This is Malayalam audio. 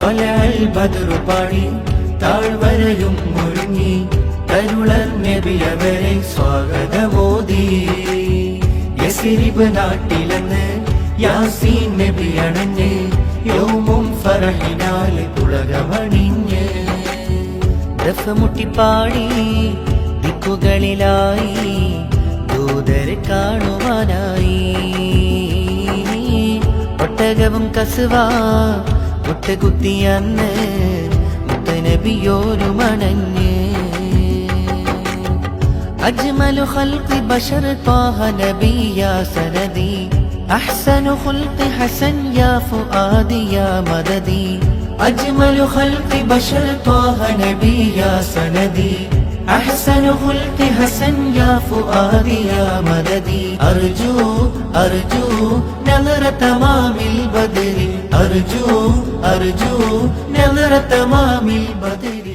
ബദറു പാടി താഴ്വരയും മുഴുങ്ങി കരുളർ നബിയവരെ സ്വാഗതമോദി യസ്രിബ് നാട്ടിലെന്ന് യാസീൻ നബി അണഞ്ഞ് യൗമും ഫറഹിനാൽ പുളകമണിഞ്ഞ് ദഫമുട്ടിപ്പാടി ദിക്കുകളിലായി ദൂതരെ കാണുവാനായി ഒട്ടകവും കസുവ മുട്ടുകുത്തിയന്ന് മുത്തനബിയോരുമണഞ്ഞ് അജ്മലു ഖൽഖി ബശർ ത്വാഹ നബി യാ സനദി അഹ്സനു ഖൽഖി ഹസൻ യാ ഫുആദി യാ മദദി അജ്മലു ഖൽഖി ബശർ ത്വാഹ നബി യാ സനദി أحسن خلق حسن يا فؤادي يا مددي أرجو نظر تمام البدر أرجو نظر تمام البدر